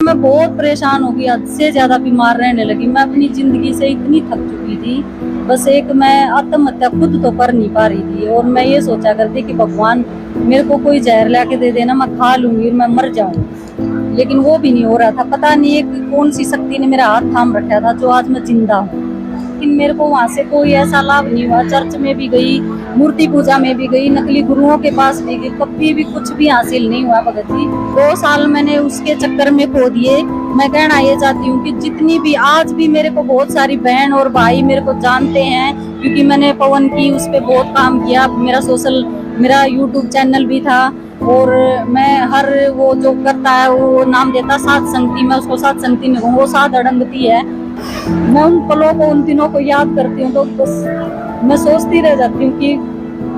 मैं बहुत परेशान हो गई, हद से ज्यादा बीमार रहने लगी। मैं अपनी जिंदगी से इतनी थक चुकी थी, बस एक मैं आत्महत्या खुद तो कर नहीं पा रही थी। और मैं ये सोचा करती कि भगवान मेरे को कोई जहर लाके दे देना, मैं खा लूंगी और मैं मर जाऊंगी। लेकिन वो भी नहीं हो रहा था। पता नहीं एक कौन सी शक्ति ने मेरा हाथ थाम रखा था जो आज मैं जिंदा हूँ। लेकिन मेरे को वहाँ से कोई ऐसा लाभ नहीं हुआ। चर्च में भी गई, मूर्ति पूजा में भी गई, नकली गुरुओं के पास भी गई, कभी भी कुछ भी हासिल नहीं हुआ भगत जी। 2 साल मैंने उसके चक्कर में खो दिए। मैं कहना ये चाहती हूँ कि जितनी भी आज भी मेरे को बहुत सारी बहन और भाई मेरे को जानते हैं, क्योंकि मैंने पवन की उस पर बहुत काम किया। मेरा यूट्यूब चैनल भी था और मैं हर वो जो करता है वो नाम देता सात संगति, मैं उसको सात संगति में कहूँ, वो सात अड़ंगती है। मैं उन पलों को, उन दिनों को याद करती हूँ तो बस मैं सोचती रह जाती हूँ कि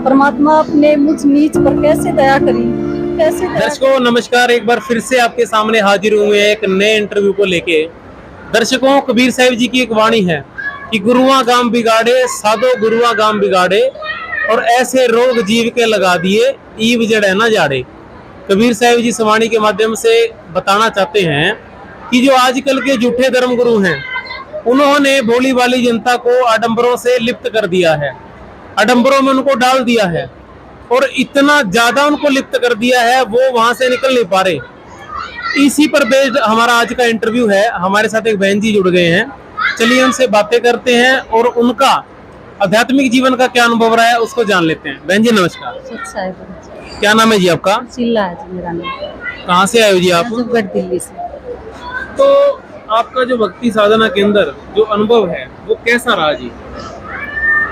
परमात्मा अपने मुझ नीच पर कैसे दया करी, कैसे दया। दर्शकों नमस्कार, एक बार फिर से आपके सामने हाजिर हुए हैं एक नए इंटरव्यू को लेके। दर्शकों, कबीर साहिब जी की एक वाणी है कि गुरुआ गाम बिगाड़े, साधो गुरुआ गाम बिगाड़े, और ऐसे रोग जीव के लगा दिए, ईव जड़े न जाड़े। कबीर साहिब जी इस वाणी के माध्यम से बताना चाहते हैं कि जो आजकल के झूठे धर्म गुरु हैं, उन्होंने भोली भाली जनता को आडंबरों से लिप्त कर दिया है, आडंबरों में उनको डाल दिया है, और इतना ज्यादा उनको लिप्त कर दिया है वो वहां से निकल नहीं पा रहे। इसी पर बेस्ड हमारा आज का इंटरव्यू है। हमारे साथ एक बहन जी जुड़ गए हैं, चलिए उनसे बातें करते हैं और उनका आध्यात्मिक जीवन का क्या अनुभव रहा है उसको जान लेते हैं। बहन जी नमस्कार। क्या नाम है जी आपका? चिल्ला है जी मेरा नाम। कहाँ से आए हो जी आप? दिल्ली से। तो आपका जो भक्ति साधना के अंदर जो अनुभव है वो कैसा रहा जी?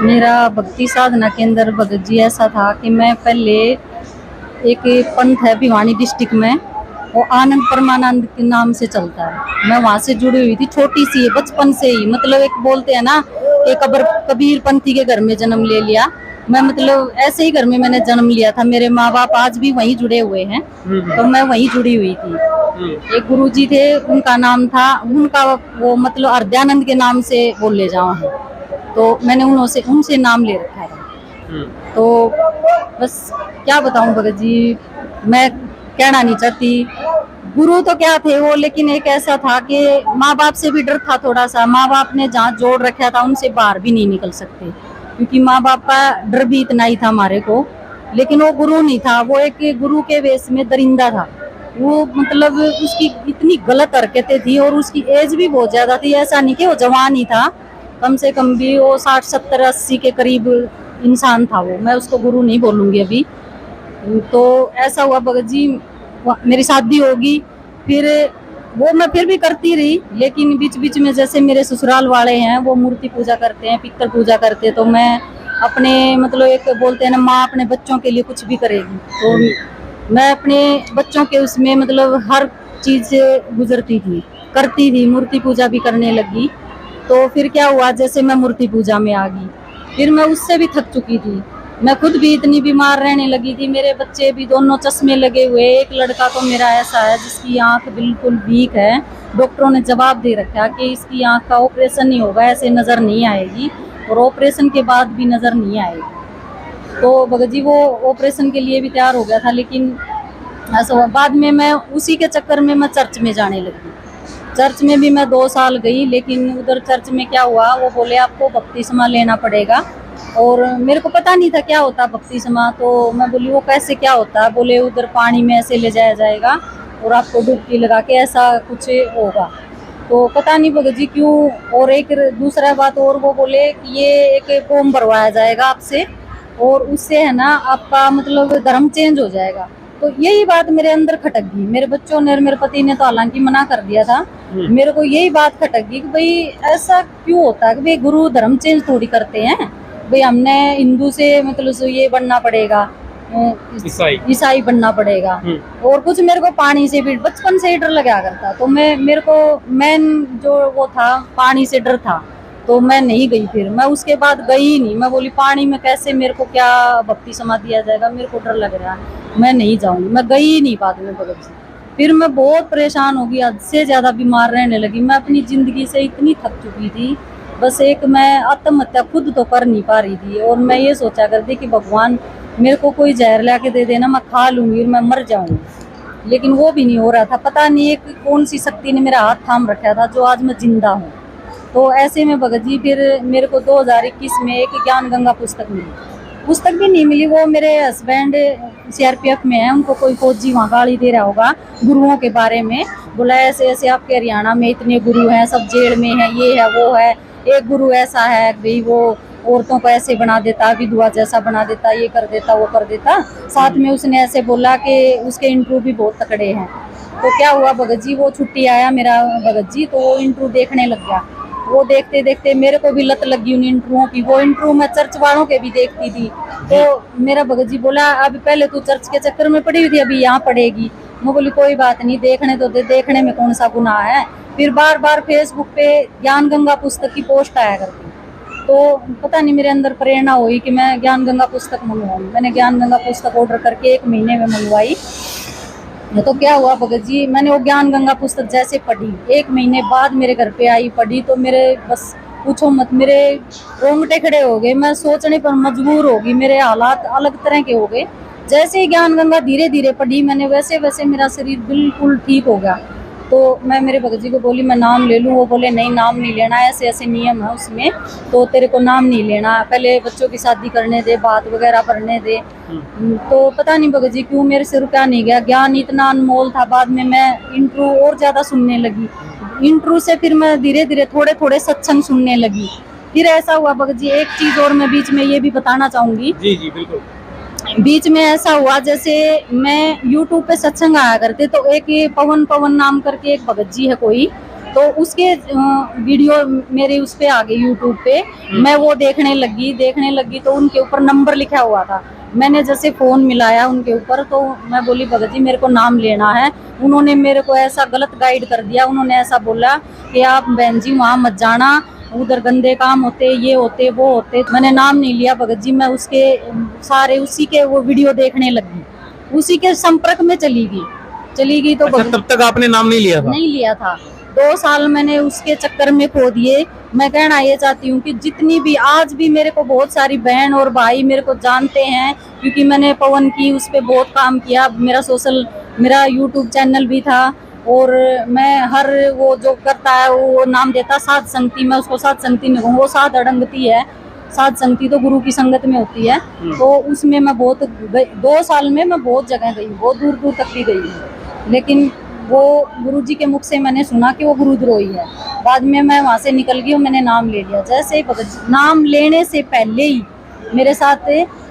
मेरा भक्ति साधना के अंदर भगत जी ऐसा था कि मैं पहले एक पंथ है भिवानी डिस्ट्रिक्ट में, वो आनंद परमानंद के नाम से चलता है। मैं वहाँ से जुड़ी हुई थी, छोटी सी है बचपन से ही। मतलब एक बोलते हैं ना कि कबीर पंथी के घर में जन्म ले लिया। मैं मतलब ऐसे ही घर में मैंने जन्म लिया था। मेरे माँ बाप आज भी वहीं जुड़े हुए हैं, तो मैं वहीं जुड़ी हुई थी। एक गुरुजी थे, उनका नाम था, उनका वो मतलब अर्ध्यानंद के नाम से बोले जाओ है, तो मैंने उनसे नाम ले रखा था। तो बस क्या बताऊं भगत जी, मैं कहना नहीं चाहती। गुरु तो क्या थे वो, लेकिन एक ऐसा था कि माँ बाप से भी डर था थोड़ा सा। माँ बाप ने जहाँ जोड़ रखा था उनसे बाहर भी नहीं निकल सकते, क्योंकि माँ बाप का डर भी इतना ही था हमारे को। लेकिन वो गुरु नहीं था, वो एक गुरु के वेश में दरिंदा था। वो मतलब उसकी इतनी गलत हरकतें थी और उसकी एज भी बहुत ज्यादा थी। ऐसा नहीं कि वो जवान ही था, कम से कम भी वो 60, 70, 80 के करीब इंसान था वो। मैं उसको गुरु नहीं बोलूंगी अभी। तो ऐसा हुआ भगत जी, मेरी शादी होगी, फिर वो मैं फिर भी करती रही। लेकिन बीच बीच में जैसे मेरे ससुराल वाले हैं वो मूर्ति पूजा करते हैं, पितृ पूजा करते हैं, तो मैं अपने मतलब एक बोलते हैं ना, माँ अपने बच्चों के लिए कुछ भी करेगी, तो मैं अपने बच्चों के उसमें मतलब हर चीज से गुजरती थी, करती थी। मूर्ति पूजा भी करने लगी। तो फिर क्या हुआ, जैसे मैं मूर्ति पूजा में आ गई, फिर मैं उससे भी थक चुकी थी। मैं खुद भी इतनी बीमार रहने लगी थी। मेरे बच्चे भी दोनों चश्मे लगे हुए। एक लड़का तो मेरा ऐसा है जिसकी आंख बिल्कुल वीक है। डॉक्टरों ने जवाब दे रखा कि इसकी आंख का ऑपरेशन नहीं होगा, ऐसे नज़र नहीं आएगी, और ऑपरेशन के बाद भी नज़र नहीं आएगी। तो भगत जी वो ऑपरेशन के लिए भी तैयार हो गया था। लेकिन ऐसा बाद में मैं उसी के चक्कर में मैं चर्च में जाने लगी। चर्च में भी मैं 2 साल गई, लेकिन उधर चर्च में क्या हुआ, वो बोले आपको बपतिस्मा लेना पड़ेगा। और मेरे को पता नहीं था क्या होता बपतिस्मा। तो मैं बोली वो कैसे, क्या होता है? बोले उधर पानी में ऐसे ले जाया जाएगा और आपको डुबकी लगा के ऐसा कुछ होगा। तो पता नहीं भगत जी क्यों। और एक दूसरा बात और, वो बोले कि ये एक फॉर्म भरवाया जाएगा आपसे और उससे है ना आपका मतलब धर्म चेंज हो जाएगा। तो यही बात मेरे अंदर खटक गई। मेरे बच्चों ने और मेरे पति ने तो हालांकि मना कर दिया था, मेरे को यही बात खटक गई कि भाई ऐसा क्यों होता है कि भाई गुरु धर्म चेंज थोड़ी करते हैं। भाई हमने हिंदू से मतलब ये बनना पड़ेगा, ईसाई बनना पड़ेगा। और कुछ मेरे को पानी से भी बचपन से ही डर लगा करता। तो मेरे को मेन जो वो था, पानी से डर था, तो मैं नहीं गई। फिर मैं उसके बाद गई ही नहीं। मैं बोली पानी में कैसे, मेरे को क्या बपतिस्मा दिया जाएगा, मेरे को डर लग रहा है, मैं नहीं जाऊंगी। मैं गई ही नहीं बाद में भगत जी। फिर मैं बहुत परेशान हो गई, हद से ज्यादा बीमार रहने लगी। मैं अपनी जिंदगी से इतनी थक चुकी थी, बस एक मैं आत्महत्या खुद तो कर नहीं पा रही थी। और मैं ये सोचा करती कि भगवान मेरे को कोई जहर ला के दे देना, मैं खा लूंगी और मैं मर जाऊंगी। लेकिन वो भी नहीं हो रहा था। पता नहीं एक कौन सी शक्ति ने मेरा हाथ थाम रखा था जो आज मैं जिंदा हूँ। तो ऐसे में भगत जी फिर मेरे को 2021 में एक ज्ञान गंगा पुस्तक मिली। पुस्तक भी नहीं मिली, वो मेरे हस्बैंड सीआरपीएफ में है, उनको कोई फौजी वहाँ गाली दे रहा होगा गुरुओं के बारे में, बोला ऐसे ऐसे आपके हरियाणा में इतने गुरु हैं, सब जेल में है, ये है वो है, एक गुरु ऐसा है भाई वो औरतों को ऐसे बना देता, विधवा जैसा बना देता, ये कर देता वो कर देता। साथ में उसने ऐसे बोला कि उसके इंटरव्यू भी बहुत तकड़े हैं। तो क्या हुआ भगत जी, वो छुट्टी आया मेरा भगत जी, तो वो इंटरव्यू देखने लग गया। वो देखते देखते मेरे को भी लत लगी उन इंटरव्यूओं की। वो इंटरव्यू मैं चर्च वालों के भी देखती थी। तो मेरा भगत जी बोला अभी पहले तू चर्च के चक्कर में पड़ी हुई थी, अभी यहाँ पड़ेगी। मैं बोली कोई बात नहीं, देखने तो दे, देखने में कौन सा गुनाह है। फिर बार बार फेसबुक पे ज्ञान गंगा पुस्तक की पोस्ट आया करती, तो पता नहीं मेरे अंदर प्रेरणा हुई कि मैं ज्ञान गंगा पुस्तक मंगवाऊँ। मैंने ज्ञान गंगा पुस्तक ऑर्डर करके 1 महीने में मंगवाई। तो क्या हुआ भगत जी, मैंने वो ज्ञान गंगा पुस्तक जैसे पढ़ी, 1 महीने बाद मेरे घर पे आई, पढ़ी तो मेरे बस पूछो मत, मेरे रोंगटे खड़े हो गए। मैं सोचने पर मजबूर हो गई, मेरे हालात अलग तरह के हो गए। जैसे ही ज्ञान गंगा धीरे धीरे पढ़ी मैंने, वैसे वैसे मेरा शरीर बिल्कुल ठीक हो गया। तो मैं मेरे भगत जी को बोली मैं नाम ले लूँ, वो बोले नहीं नाम नहीं लेना, ऐसे ऐसे नियम है उसमें, तो तेरे को नाम नहीं लेना, पहले बच्चों की शादी करने दे, बात वगैरह करने दे। तो पता नहीं भगत जी क्यों मेरे से रुका नहीं गया, ज्ञान इतना अनमोल था। बाद में मैं इंटरव्यू और ज़्यादा सुनने लगी, इंटरव्यू से फिर मैं धीरे धीरे थोड़े थोड़े सत्संग सुनने लगी। फिर ऐसा हुआ भगत जी, एक चीज़ और मैं बीच में ये भी बताना चाहूँगी। जी जी बिल्कुल। बीच में ऐसा हुआ, जैसे मैं YouTube पे सत्संग आया करते, तो एक ये पवन पवन नाम करके एक भगत जी है कोई, तो उसके वीडियो मेरे उस पे आ गई YouTube पे। मैं वो देखने लगी तो उनके ऊपर नंबर लिखा हुआ था। मैंने जैसे फोन मिलाया उनके ऊपर, तो मैं बोली भगत जी मेरे को नाम लेना है। उन्होंने मेरे को ऐसा गलत गाइड कर दिया, उन्होंने ऐसा बोला कि आप बहन जी वहाँ मत जाना, उधर गंदे काम होते, ये होते वो होते। मैंने नाम नहीं लिया भगत जी, मैं उसके सारे उसी के वो वीडियो देखने लगी, उसी के संपर्क में चली गई। तो अच्छा, तब तक आपने नाम नहीं लिया था? नहीं लिया था। 2 साल मैंने उसके चक्कर में खो दिए। मैं कहना ये चाहती हूँ कि जितनी भी आज भी मेरे को बहुत सारी बहन और भाई मेरे को जानते हैं, क्योंकि मैंने पवन की उस पर बहुत काम किया। मेरा यूट्यूब चैनल भी था, और मैं हर वो जो करता है वो नाम देता साध संगति, मैं उसको साध संगति नहीं कहूँ, वो साध अड़ंगती है। साध संगति तो गुरु की संगत में होती है। तो उसमें मैं बहुत 2 साल में मैं बहुत जगह गई, बहुत दूर दूर तक भी गई हूँ। लेकिन वो गुरुजी के मुख से मैंने सुना कि वो गुरुद्रोही है। बाद में मैं वहाँ से निकल गई और मैंने नाम ले लिया। जैसे ही नाम लेने से पहले ही मेरे साथ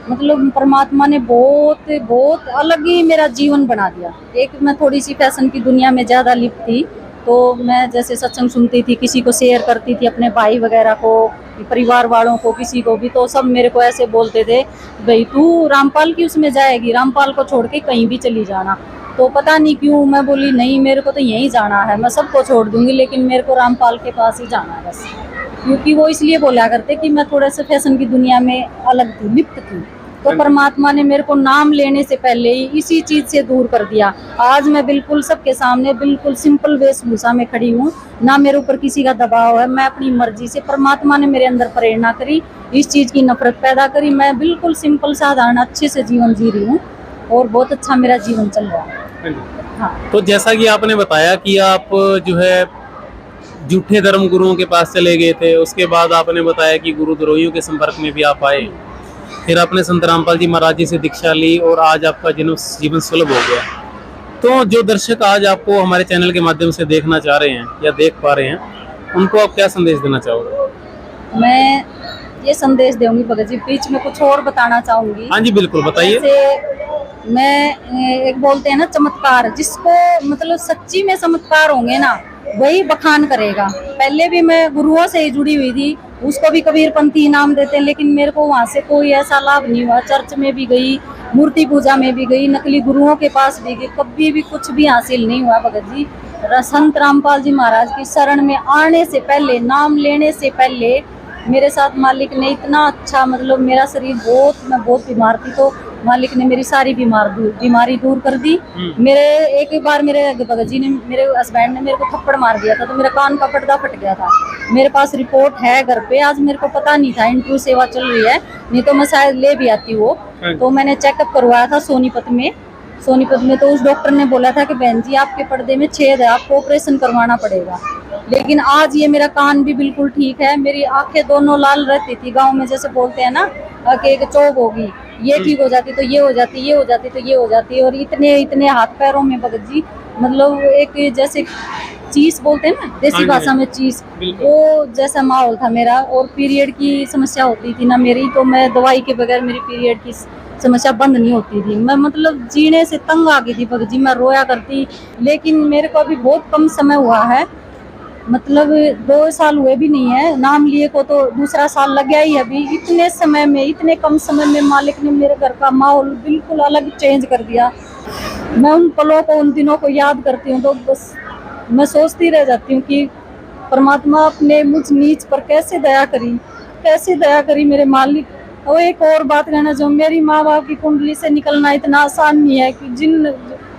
मतलब परमात्मा ने बहुत बहुत अलग ही मेरा जीवन बना दिया। एक मैं थोड़ी सी फैशन की दुनिया में ज़्यादा लिप्त थी, तो मैं जैसे सत्संग सुनती थी, किसी को शेयर करती थी, अपने भाई वगैरह को, परिवार वालों को, किसी को भी, तो सब मेरे को ऐसे बोलते थे भाई तू रामपाल की उसमें जाएगी, रामपाल को छोड़ के कहीं भी चली जाना। तो पता नहीं क्यों मैं बोली नहीं, मेरे को तो यहीं जाना है, मैं सबको छोड़ दूंगी लेकिन मेरे को रामपाल के पास ही जाना है बस। क्योंकि वो इसलिए बोला करते कि मैं थोड़ा सा फैशन की दुनिया में अलग थी, लिप्त थी। तो परमात्मा ने मेरे को नाम लेने से पहले ही इसी चीज से दूर कर दिया। आज मैं बिल्कुल सबके सामने बिल्कुल सिंपल वेशभूषा में खड़ी हूँ, ना मेरे ऊपर किसी का दबाव है। मैं अपनी मर्जी से, परमात्मा ने मेरे अंदर प्रेरणा करी, इस चीज की नफरत पैदा करी। मैं बिल्कुल सिंपल साधारण अच्छे से जीवन जी रही हूँ और बहुत अच्छा मेरा जीवन चल रहा है। हाँ। तो जैसा कि आपने बताया कि आप जो है झूठे धर्म गुरुओं के पास चले गए थे, उसके बाद आपने बताया कि गुरुद्रोहियों के संपर्क में भी आप आए, फिर आपने संत रामपाल जी महाराज जी से दीक्षा ली और आज आपका जीवन सुलभ हो गया। तो जो दर्शक आज आपको हमारे चैनल के माध्यम से देखना चाह रहे हैं या देख पा रहे हैं, उनको आप क्या संदेश देना चाहोगे? मैं ये संदेश दूंगी भगत जी, बीच में कुछ और बताना चाहूंगी। हाँ जी बिल्कुल बताइए। जैसे मैं एक बोलते हैं ना चमत्कार, जिसको मतलब सच्ची में चमत्कार होंगे ना वही बखान करेगा। पहले भी मैं गुरुओं से ही जुड़ी हुई थी, उसको भी कबीरपंथी नाम देते हैं, लेकिन मेरे को वहाँ से कोई ऐसा लाभ नहीं हुआ। चर्च में भी गई, मूर्ति पूजा में भी गई, नकली गुरुओं के पास भी गई, कभी भी कुछ भी हासिल नहीं हुआ भगत जी। संत रामपाल जी महाराज की शरण में आने से पहले, नाम लेने से पहले मेरे साथ मालिक ने इतना अच्छा, मतलब मेरा शरीर मैं बहुत बीमार थी, तो मालिक ने मेरी सारी बीमारी दूर कर दी। मेरे एक बार मेरे भगत जी ने, मेरे हस्बैंड ने मेरे को थप्पड़ मार दिया था, तो मेरा कान का पर्दा फट गया था। मेरे पास रिपोर्ट है घर पे, आज मेरे को पता नहीं था, इंटरव्यू सेवा चल रही है, नहीं तो मैं शायद ले भी आती वो। तो मैंने चेकअप करवाया था सोनीपत में, सोनीपत में। तो उस डॉक्टर ने बोला था कि बहन जी आपके पर्दे में छेद है, आपको ऑपरेशन करवाना पड़ेगा। लेकिन आज ये मेरा कान भी बिल्कुल ठीक है, मेरी आंखें दोनों लाल रहती थी, गांव में जैसे बोलते हैं ना कि एक चौक होगी, ये ठीक हो जाती तो ये हो जाती, ये हो जाती तो ये हो जाती। और इतने इतने हाथ पैरों में भगत जी, मतलब एक जैसे चीज बोलते हैं ना देसी भाषा में चीज, वो जैसा माहौल था मेरा। और पीरियड की समस्या होती थी ना मेरी, तो मैं दवाई के बगैर मेरी पीरियड की समस्या बंद नहीं होती थी। मैं मतलब जीने से तंग आ गई थी भगत जी, मैं रोया करती। लेकिन मेरे को अभी बहुत कम समय हुआ है, मतलब 2 साल हुए भी नहीं है, नाम लिए को तो दूसरा साल लग गया ही अभी। इतने समय में, इतने कम समय में मालिक ने मेरे घर का माहौल बिल्कुल अलग चेंज कर दिया। मैं उन पलों को, उन दिनों को याद करती हूँ तो बस मैं सोचती रह जाती हूँ कि परमात्मा अपने मुझ नीच पर कैसे दया करी, कैसे दया करी मेरे मालिक। और एक और बात कहना चाहूँ, मेरी माँ बाप की कुंडली से निकलना इतना आसान नहीं है कि जिन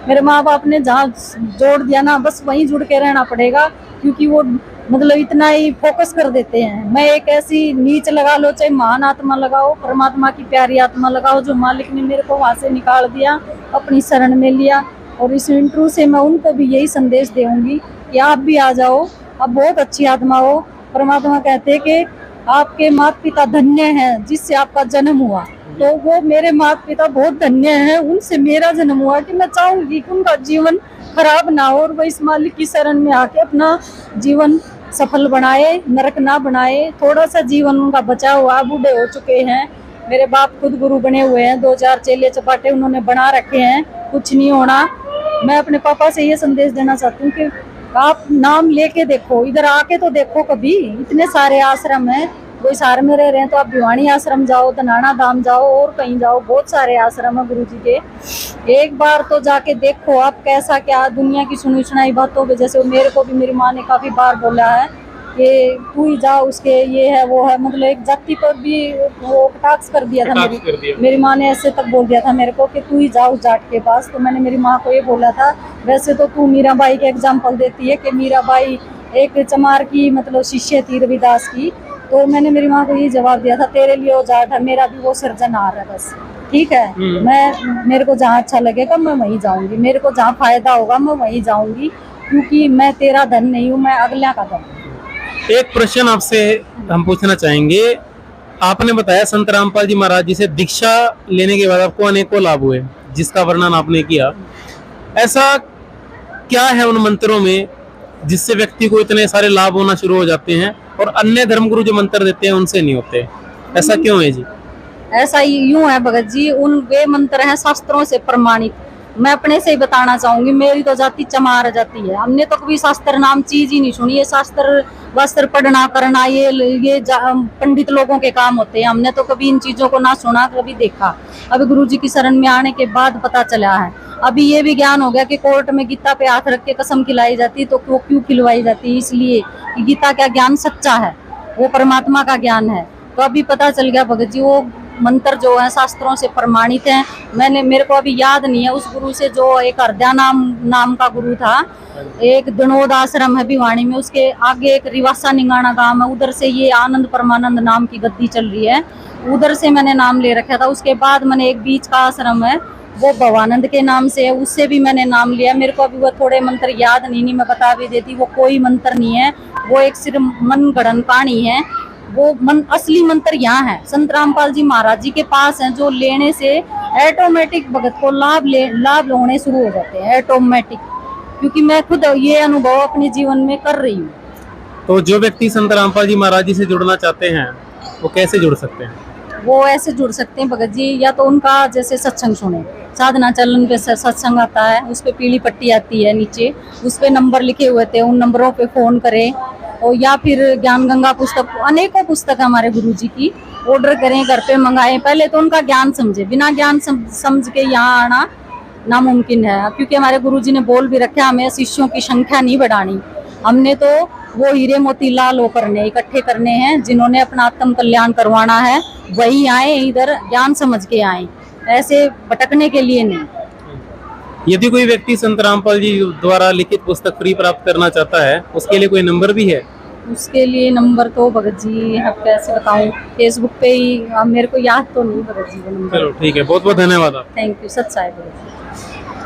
मेरे माँ बाप ने जहाँ जोड़ दिया ना, बस वहीं जुड़ के रहना पड़ेगा, क्योंकि वो मतलब इतना ही फोकस कर देते हैं। मैं एक ऐसी नीच लगा लो, चाहे महान आत्मा लगाओ, परमात्मा की प्यारी आत्मा लगाओ, जो मालिक ने मेरे को वहाँ से निकाल दिया, अपनी शरण में लिया। और इस इंटरव्यू से मैं उनको भी यही संदेश दूंगी कि आप भी आ जाओ, आप बहुत अच्छी आत्मा हो। परमात्मा कहते हैं कि आपके माता पिता धन्य हैं जिससे आपका जन्म हुआ, तो वो मेरे माता पिता बहुत धन्य हैं, उनसे मेरा जन्म हुआ। कि मैं चाहूंगी कि उनका जीवन खराब ना हो और वो इस मालिक की शरण में आके अपना जीवन सफल बनाए, नरक ना बनाए। थोड़ा सा जीवन उनका बचा हुआ, बूढ़े हो चुके हैं, मेरे बाप खुद गुरु बने हुए हैं, 2-4 चेले चपाटे उन्होंने बना रखे हैं, कुछ नहीं होना। मैं अपने पापा से ये संदेश देना चाहती हूँ कि आप नाम लेके देखो, इधर आके तो देखो कभी। इतने सारे आश्रम हैं, कोई सार में रह रहे हैं तो आप भिवानी आश्रम जाओ, धनाना धाम जाओ, और कहीं जाओ, बहुत सारे आश्रम है गुरु जी के। एक बार तो जाके देखो आप कैसा क्या दुनिया की सुनी सुनाई बातों पे। जैसे मेरे को भी मेरी माँ ने काफी बार बोला है कि तू ही जा, उसके ये है वो है, मतलब एक जाति पर भी वो कटाक्ष कर दिया था। मेरी माँ ने ऐसे तक बोल दिया था मेरे को कि तू ही जा उस जाट के पास। तो मैंने मेरी माँ को ये बोला था, वैसे तो तू मीराबाई के एग्जाम्पल देती है कि मीराबाई एक चमार की मतलब शिष्य थी रविदास की। तो मैंने मेरी माँ को ये जवाब दिया था, तेरे लिए वो जाट है, मेरा भी वो सिरजनहार है, बस ठीक है। मेरे को जहाँ अच्छा लगेगा मैं वहीं जाऊंगी, मेरे को जहाँ फायदा होगा मैं वहीं जाऊंगी, क्योंकि मैं तेरा धन नहीं हूँ, मैं अगला का धन। एक प्रश्न आपसे हम पूछना चाहेंगे, आपने बताया संत रामपाल जी महाराज जी से दीक्षा लेने के बाद आपको अनेकों लाभ हुए, जिसका वर्णन आपने किया। ऐसा क्या है उन मंत्रों में जिससे व्यक्ति को इतने सारे लाभ होना शुरू हो जाते हैं और अन्य धर्मगुरु जो मंत्र देते हैं उनसे नहीं होते? ऐसा क्यों है जी? ऐसा यूं है भगत जी, उन वे मंत्र हैं शास्त्रों से प्रमाणित। मैं अपने से ही बताना चाहूंगी, मेरी तो जाति चमार जाती है, हमने तो कभी शास्त्र नाम चीज ही नहीं सुनी। ये शास्त्र वास्त्र पढ़ना करना ये पंडित लोगों के काम होते हैं, हमने तो कभी इन चीजों को ना सुना, कभी देखा। अभी गुरु जी की शरण में आने के बाद पता चला है। अभी ये भी ज्ञान हो गया कि कोर्ट में गीता पे हाथ रख के कसम खिलाई जाती, तो वो क्यों खिलवाई जाती? इसलिए कि गीता का ज्ञान सच्चा है, वो परमात्मा का ज्ञान है। तो अभी पता चल गया भगत जी, वो मंत्र जो है शास्त्रों से प्रमाणित हैं। मेरे को अभी याद नहीं है उस गुरु से, जो एक हरद्या नाम का गुरु था, एक दनोद आश्रम है भिवानी में, उसके आगे एक रिवासा निंगाना गांव है, उधर से ये आनंद परमानंद नाम की गद्दी चल रही है, उधर से मैंने नाम ले रखा था। उसके बाद मैंने एक बीच का आश्रम है, वो भवानंद के नाम से है, उससे भी मैंने नाम लिया। मेरे को अभी वो थोड़े मंत्र याद नहीं, मैं बता भी देती। वो कोई मंत्र नहीं है, वो एक सिर्फ मन गढ़न कहानी है। वो असली मंत्र यहाँ है, संत रामपाल जी महाराज जी के पास है, जो लेने से ऑटोमेटिक भगत को लाभ होने शुरू हो जाते हैं, ऑटोमेटिक। क्योंकि मैं खुद ये अनुभव अपने जीवन में कर रही हूँ। तो जो व्यक्ति संत रामपाल जी महाराज जी से जुड़ना चाहते हैं वो कैसे जुड़ सकते हैं? वो ऐसे जुड़ सकते हैं भगत जी, या तो उनका जैसे सत्संग सुने, साधना चलन पे सत्संग आता है, उस पे पीली पट्टी आती है नीचे, उस पे नंबर लिखे हुए थे, उन नंबरों पे फोन करें। और या फिर ज्ञान गंगा पुस्तक, अनेकों पुस्तक हमारे गुरु जी की, ऑर्डर करें, घर पे मंगाएं। पहले तो उनका ज्ञान समझे, बिना ज्ञान समझ के यहाँ आना नामुमकिन है। क्योंकि हमारे गुरु जी ने बोल भी रखा, हमें शिष्यों की संख्या नहीं बढ़ानी, हमने तो वो हीरे मोती लाल होकर इकट्ठे करने हैं। जिन्होंने अपना आत्म कल्याण करवाना है वही आए, इधर ज्ञान समझ के आए, ऐसे भटकने के लिए नहीं। यदि कोई व्यक्ति संत रामपाल जी द्वारा लिखित पुस्तक फ्री प्राप्त करना चाहता है, उसके लिए कोई नंबर भी है? उसके लिए नंबर तो भगत जी अब कैसे बताऊं, फेसबुक पे ही, अब मेरे को याद तो नहीं भगत जी वो नंबर। चलो ठीक है, बहुत बहुत धन्यवाद आप। थैंक यू, सच साहिब भगत जी।